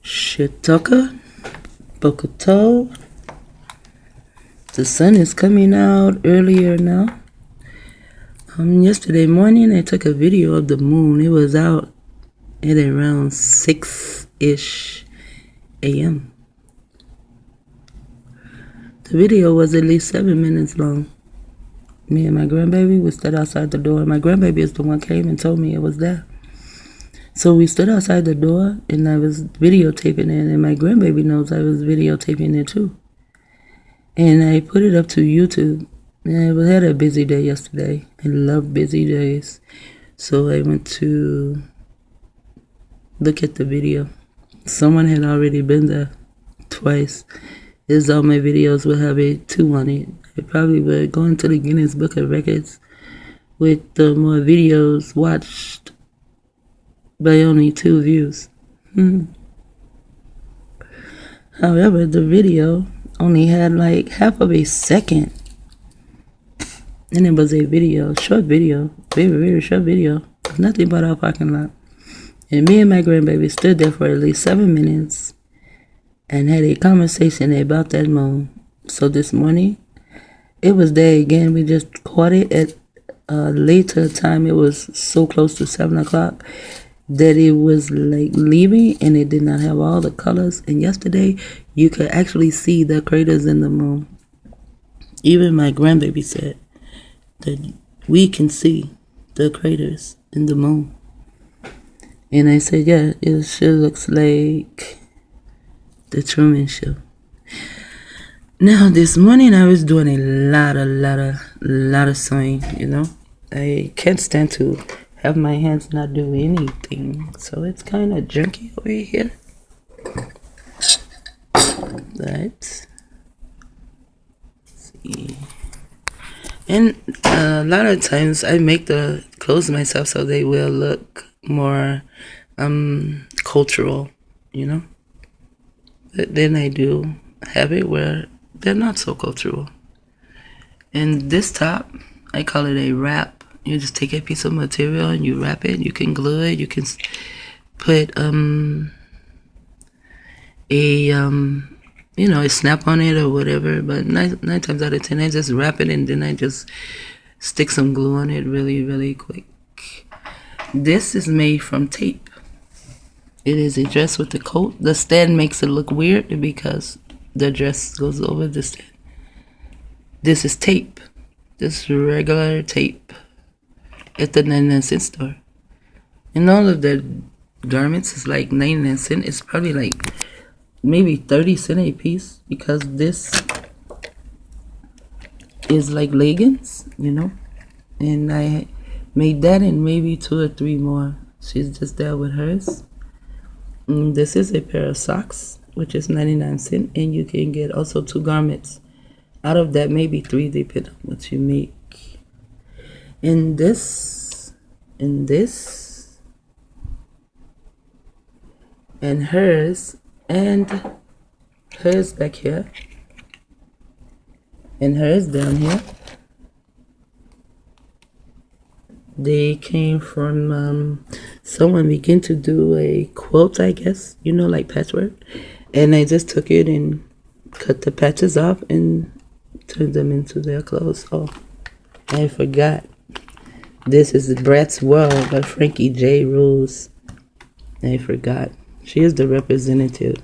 Shitaka, Bokuto. The sun is coming out earlier now. Yesterday morning I took a video of the moon. It was out at around 6-ish a.m. The video was at least 7 minutes long. Me and my grandbaby, we stood outside the door. My grandbaby is the one who came and told me it was there. So we stood outside the door, and I was videotaping it, and my grandbaby knows I was videotaping it too. And I put it up to YouTube. And I had a busy day yesterday. I love busy days. So I went to look at the video. Someone had already been there twice. It's all my videos will have a 2 on it. I probably would go into the Guinness Book of Records with the more videos watched by only 2 views. However, the video only had like half of a second. And it was a video, short video, very, very short video. Nothing but our parking lot. And me and my grandbaby stood there for at least 7 minutes and had a conversation about that moon. So this morning, it was there again. We just caught it at a later time. It was so close to 7 o'clock that it was like leaving, and it did not have all the colors. And yesterday, you could actually see the craters in the moon. Even my grandbaby said that we can see the craters in the moon. And I said, yeah, it sure looks like the Truman Show. Now, this morning I was doing a lot of sewing, you know. I can't stand to have my hands not do anything. So it's kind of junky over here. Let's see. And a lot of times I make the clothes myself so they will look more cultural, you know. But then I do have it where they're not so cultural. And this top, I call it a wrap. You just take a piece of material and you wrap it. You can glue it. You can put a snap on it or whatever. But nine times out of 10, I just wrap it and then I just stick some glue on it really, really quick. This is made from tape. It is a dress with the coat. The stand makes it look weird because the dress goes over the stand. This is tape. This regular tape at the 99-cent store. And all of the garments is like 99 cents. It's probably like maybe 30 cents a piece because this is like leggings, you know. And I made that and maybe 2 or 3 more. She's just there with hers. This is a pair of socks, which is 99 cents. And you can get also 2 garments. Out of that, maybe 3, depending on what you make. And this, and hers back here, and hers down here. They came from someone began to do a quilt, I guess, you know, like patchwork. And I just took it and cut the patches off and turned them into their clothes. Oh, I forgot. This is Brat's World by Frankie J. Rose. I forgot. She is the representative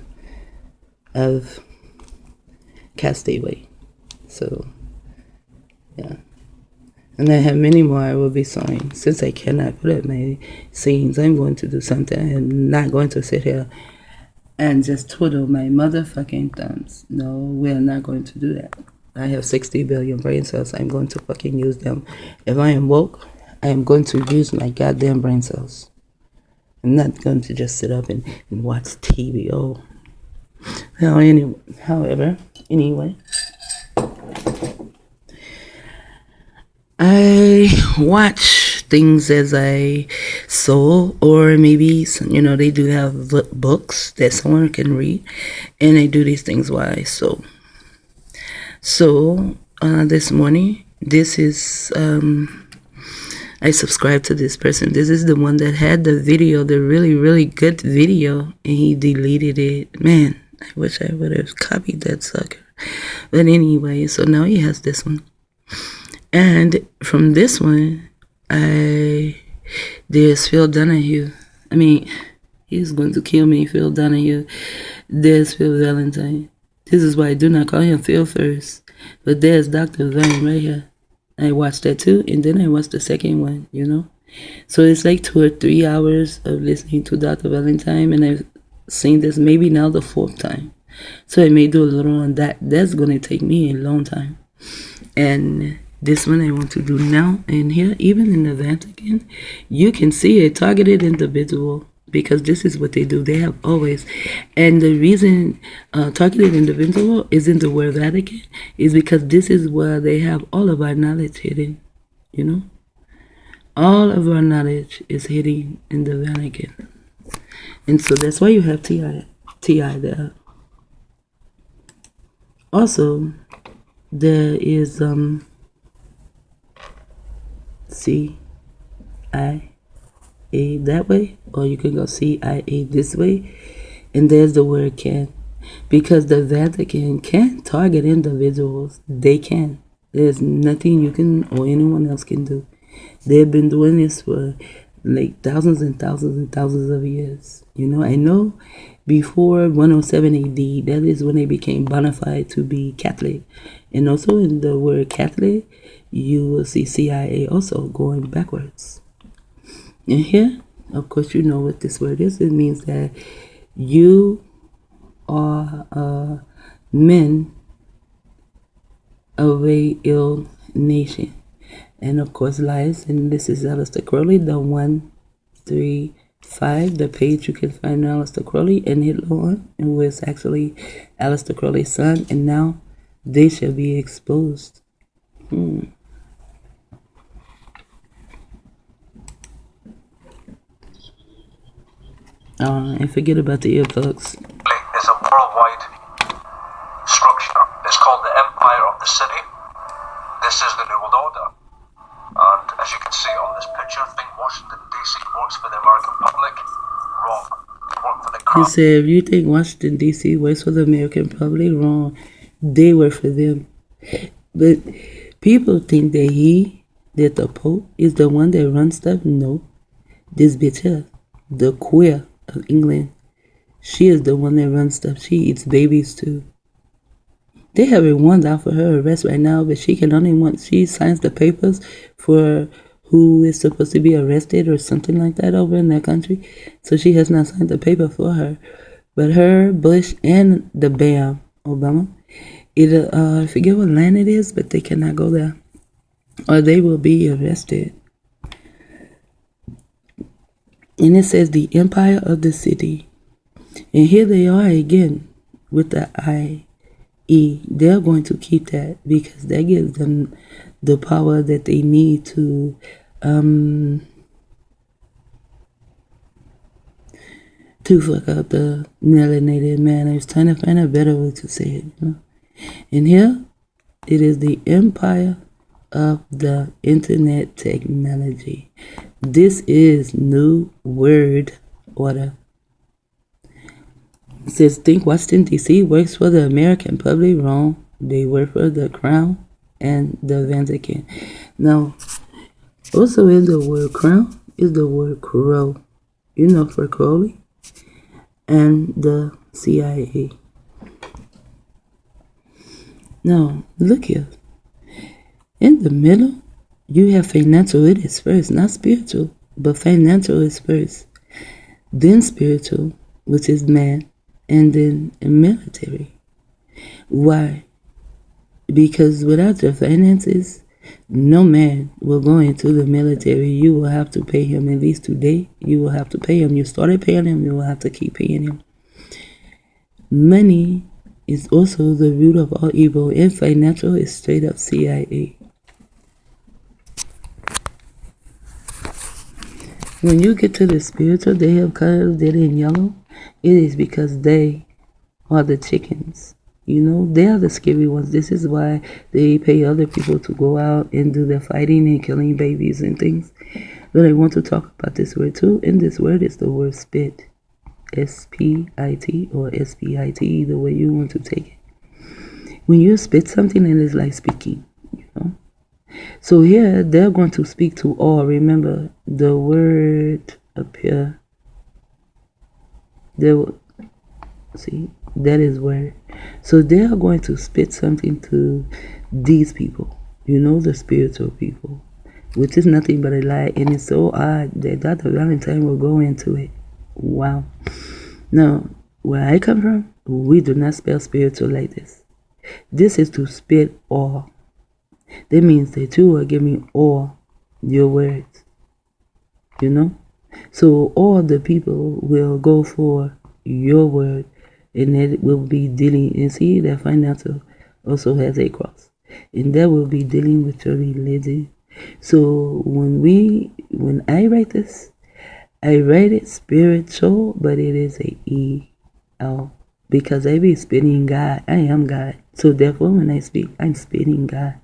of Castaway. So, yeah. And I have many more I will be sewing. Since I cannot put up my scenes, I'm going to do something. I'm not going to sit here and just twiddle my motherfucking thumbs. No, we're not going to do that. I have 60 billion brain cells. I'm going to fucking use them. If I am woke, I am going to use my goddamn brain cells. I'm not going to just sit up and watch TV. Oh. Well, anyway. I watch things as I sew, or maybe, you know, they do have books that someone can read, and I do these things while I sew. So, this morning, this is I subscribed to this person. This is the one that had the video, the really, really good video, and he deleted it. Man, I wish I would have copied that sucker. But anyway, so now he has this one. And from this one, there's Phil Donahue. I mean, he's going to kill me, Phil Donahue. There's Phil Valentine. This is why I do not call him Phil first. But there's Dr. Vine right here. I watched that too, and then I watched the second one, you know? So it's like 2 or 3 hours of listening to Dr. Valentine, and I've seen this maybe now the 4th time. So I may do a little on that. That's going to take me a long time. And this one I want to do now. And here, even in the Vatican, you can see a targeted individual, because this is what they do. They have always. And the reason targeted individual is in the word Vatican is because this is where they have all of our knowledge hidden, you know? All of our knowledge is hidden in the Vatican. And so that's why you have TI there. Also, there is CIA that way, or you can go CIA this way, and there's the word can, because the Vatican can target individuals. They can. There's nothing you can or anyone else can do. They've been doing this for like thousands and thousands and thousands of years. You know, I know before 107 AD, that is when they became bona fide to be Catholic. And also in the word Catholic, you will see CIA also going backwards. And here, of course, you know what this word is. It means that you are men of a ill nation. And of course, lies. And this is Aleister Crowley, the 135, the page you can find Aleister Crowley and Hitler on, who is actually Aleister Crowley's son. And now they shall be exposed. And forget about the earplugs. It's a worldwide structure. It's called the Empire of the City. This is the New World Order. And as you can see on this picture, I think Washington DC works for the American public. Wrong. They work for the crowd. He said, if you think Washington DC works for the American public, wrong. They work for them. But people think that the Pope is the one that runs stuff. No. This bitch here, the queer of England, she is the one that runs stuff. She eats babies too. They have a warrant out for her arrest right now, but she signs the papers for who is supposed to be arrested or something like that over in that country. So she has not signed the paper for her. But her, Bush, and the BAM, Obama, I forget what land it is, but they cannot go there, or they will be arrested. And it says the Empire of the City. And here they are again with the IE. They're going to keep that because that gives them the power that they need to fuck up the melanated man. I was trying to find a better way to say it, you know? And here it is the Empire of the Internet Technology. This is New World Order. It says, think Washington, D.C. works for the American public. Wrong. They work for the Crown and the Vatican. Now, also in the word Crown is the word Crow. You know, for Crowley and the CIA. Now, look here. In the middle, you have financial. It is first, not spiritual, but financial is first. Then spiritual, which is man, and then military. Why? Because without your finances, no man will go into the military. You will have to pay him at least today. You will have to pay him. You started paying him, you will have to keep paying him. Money is also the root of all evil, and financial is straight up CIA. When you get to the spiritual, they have colors that in yellow. It is because they are the chickens. You know, they are the scary ones. This is why they pay other people to go out and do the fighting and killing babies and things. But I want to talk about this word too. And this word is the word spit. S-P-I-T or S-P-I-T, either way you want to take it. When you spit something, it is like speaking, you know. So here, they're going to speak to all. Remember, the word up here, see, that is word. So they are going to spit something to these people, you know, the spiritual people, which is nothing but a lie. And it's so odd that Dr. Valentine will go into it. Wow. Now, where I come from, we do not spell spiritual like this. This is to spit all. That means that you are giving all your words, you know? So all the people will go for your word, and it will be dealing, and see that financial also has a cross, and that will be dealing with your religion. So when I write this, I write it spiritual, but it is a E-L, because I be spitting God. I am God. So therefore, when I speak, I'm spitting God.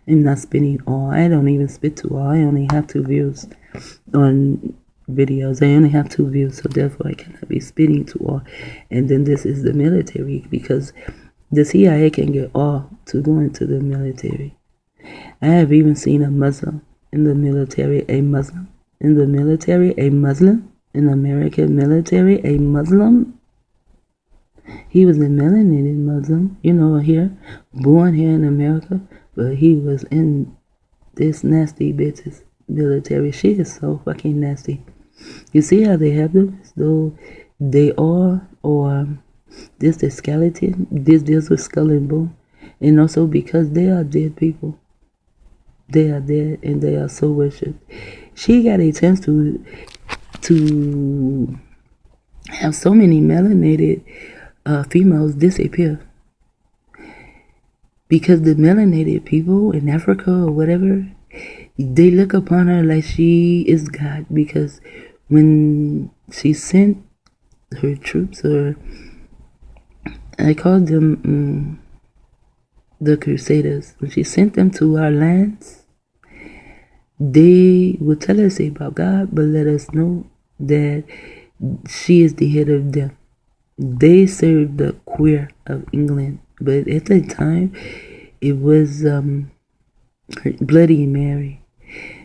I'm not spitting all. I don't even spit to all. I only have 2 views on videos. I only have 2 views, so therefore I cannot be spitting to all. And then this is the military, because the CIA can get all to go into the military. I have even seen a Muslim in the military, a Muslim in the military, a Muslim in the American military, a Muslim. He was a melanated Muslim, you know, here, born here in America, but he was in this nasty bitch's military. She is so fucking nasty. You see how they have them as though they are, or this the skeleton, this deals with skull and bone, and also because they are dead people. They are dead and they are so worshipped. She got a chance to have so many melanated females disappear, because the melanated people in Africa or whatever, they look upon her like she is God, because when she sent her troops, or I called them the Crusaders, when she sent them to our lands, they would tell us about God, but let us know that she is the head of them. They served the queer of England, but at the time, it was Bloody Mary.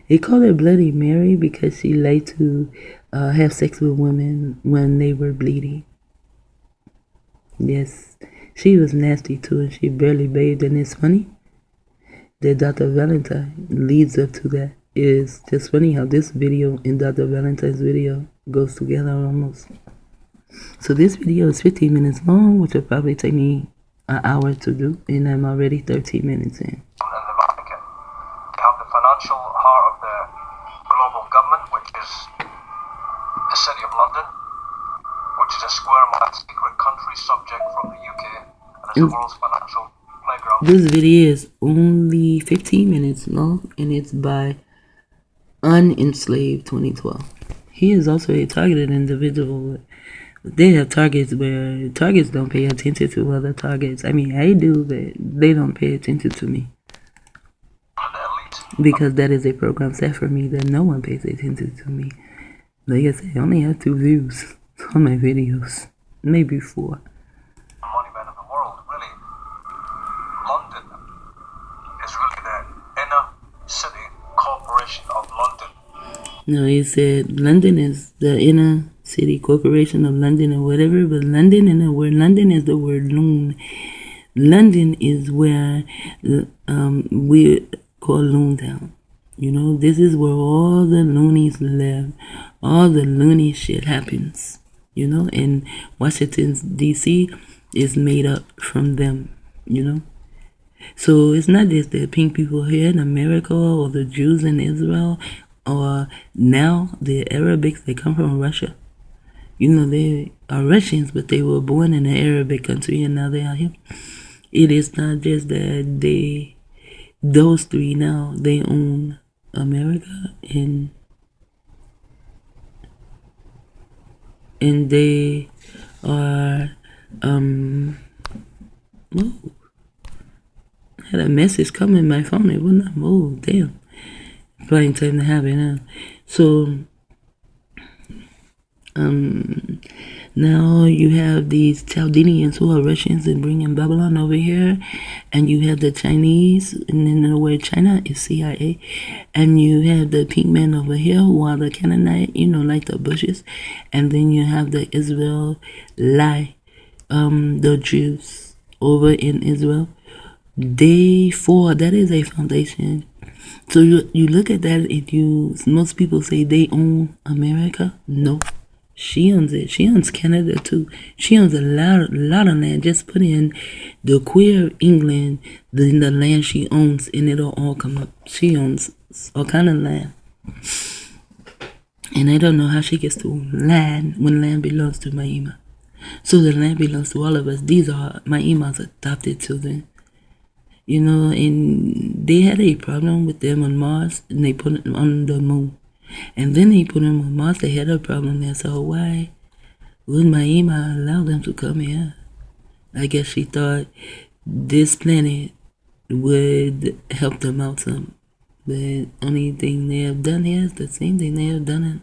They call her Bloody Mary because she liked to have sex with women when they were bleeding. Yes, she was nasty too, and she barely bathed. And it's funny that Dr. Valentine leads up to that. It's just funny how this video and Dr. Valentine's video goes together almost. So this video is 15 minutes long, which will probably take me an hour to do, and I'm already 13 minutes in. And the Vatican. You have the financial heart of the global government, which is the City of London, which is a square mile secret country subject from the UK, and is the world's financial playground. This video is only 15 minutes long, and it's by Unenslaved 2012. He is also a targeted individual. They have targets where targets don't pay attention to other targets. I mean, I do, but they don't pay attention to me, because that is a program set for me that no one pays attention to me. Like I said, I only have 2 views on my videos, maybe 4. Monument of the world, really. London is really the inner city corporation of London. No, he said London is the inner city corporation of London or whatever, but London, and the word London is the word loon. London is where we call Loontown. You know, this is where all the loonies live. All the loony shit happens. You know, and Washington, D.C. is made up from them, you know. So it's not just the pink people here in America, or the Jews in Israel, or now the Arabics, they come from Russia. You know, they are Russians, but they were born in an Arabic country, and now they are here. It is not just that those 3 now, they own America, and they are Move. I had a message come in my phone. It would not move. Damn. Playing time to have it now. So, now you have these Chaldeans who are Russians and bringing Babylon over here, and you have the Chinese, and then the word China is CIA, and you have the pink men over here who are the Canaanite, like the bushes, and then you have the Israel the Jews over in Israel. That is a foundation. So you look at that and most people say they own America. No. She owns it. She owns Canada too. She owns a lot of land. Just put in the queer England, then the land she owns, and it'll all come up. She owns all kind of land. And I don't know how she gets to land when land belongs to Maima. So the land belongs to all of us. These are Maima's adopted children. And they had a problem with them on Mars, and they put it on the moon. And then they put them on Mars. They had a problem there. So why would Maima allow them to come here? I guess she thought this planet would help them out some. The only thing they have done here is the same thing they have done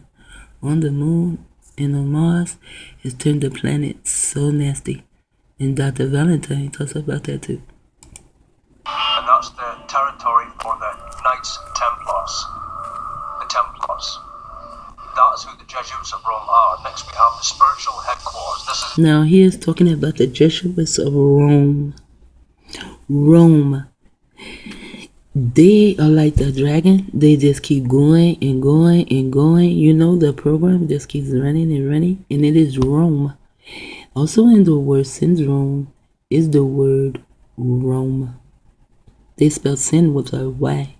on the moon and on Mars, is turned the planet so nasty. And Dr. Valentine talks about that too. And that's the territory for the Knights Templars. The Templars. That is who the Jesuits of Rome are. Next we have the spiritual headquarters. Now he is talking about the Jesuits of Rome. Rome. They are like the dragon. They just keep going and going and going. The program just keeps running and running. And it is Rome. Also in the word syndrome is the word Rome. They spell sin with a Y.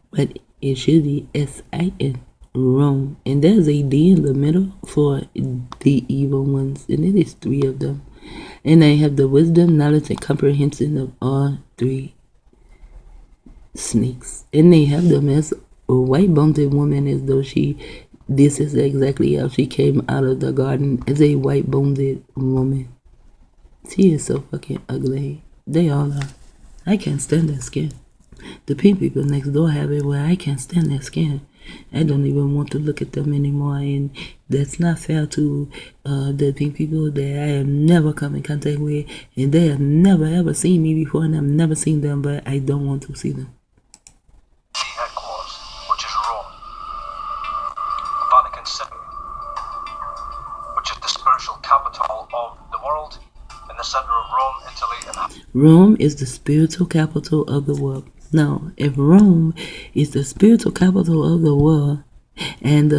But it should be S-I-N, Rome. And there's a D in the middle for the evil ones. And it is 3 of them. And I have the wisdom, knowledge, and comprehension of all 3 snakes. And they have them as a white-bonded woman, as though this is exactly how she came out of the garden, as a white-bonded woman. She is so fucking ugly. They all are. I can't stand their skin. The pink people next door have it where I can't stand their skin. I don't even want to look at them anymore, and that's not fair to the pink people that I have never come in contact with, and they have never ever seen me before, and I've never seen them, but I don't want to see them. Headquarters, which is Rome. Vatican City, which is the spiritual capital of the world, in the center of Rome, Italy, Rome is the spiritual capital of the world. Now, if Rome is the spiritual capital of the world, and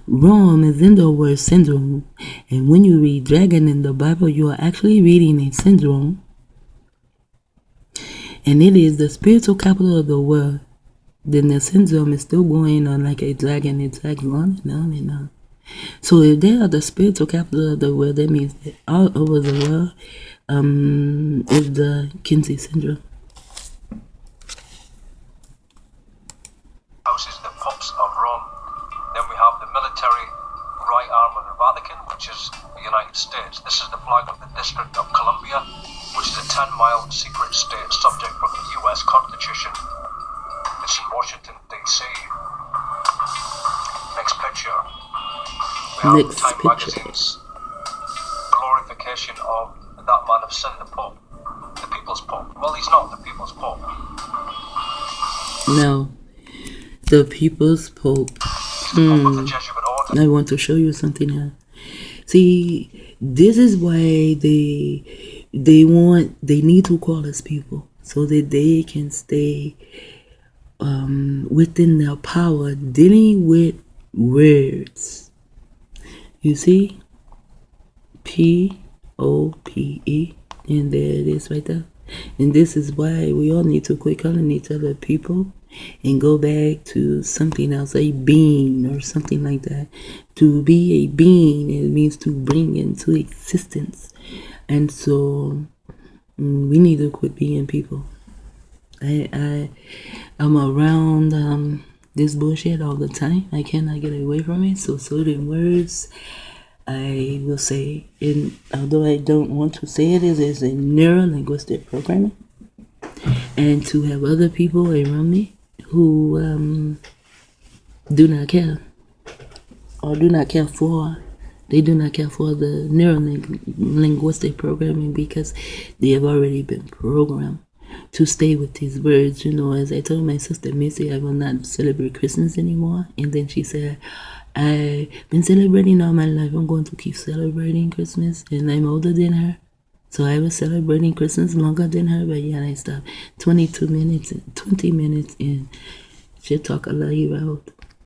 Rome is in the word syndrome, and when you read dragon in the Bible, you are actually reading a syndrome, and it is the spiritual capital of the world, then the syndrome is still going on like a dragon. It's like on and on and on. So if they are the spiritual capital of the world, that means that all over the world is the Kinsey syndrome. Houses the popes of Rome. Then we have the military right arm of the Vatican, which is the United States. This is the flag of the District of Columbia, which is a 10-mile secret state subject from the U.S. Constitution. It's in Washington, D.C. Next picture. We have Time Magazine's glorification of that man of sin, the Pope. The People's Pope. Well, he's not the People's Pope. No. The People's Pope. I want to show you something here. See, this is why they need to call us people, so that they can stay within their power, dealing with words. You see? P-O-P-E, and there it is right there. And this is why we all need to quit calling each other people and go back to something else, a being or something like that. To be a being, it means to bring into existence. And so we need to quit being people. I'm around this bullshit all the time. I cannot get away from it. So certain words I will say, and although I don't want to say it, is a neuro-linguistic programming, and to have other people around me who do not care or do not care for. They do not care for the neuro-linguistic programming because they have already been programmed to stay with these words. You know, as I told my sister Missy, I will not celebrate Christmas anymore. And then she said, I've been celebrating all my life. I'm going to keep celebrating Christmas. And I'm older than her. So I was celebrating Christmas longer than her. But yeah, I stopped 20 minutes in. She'll talk a lot about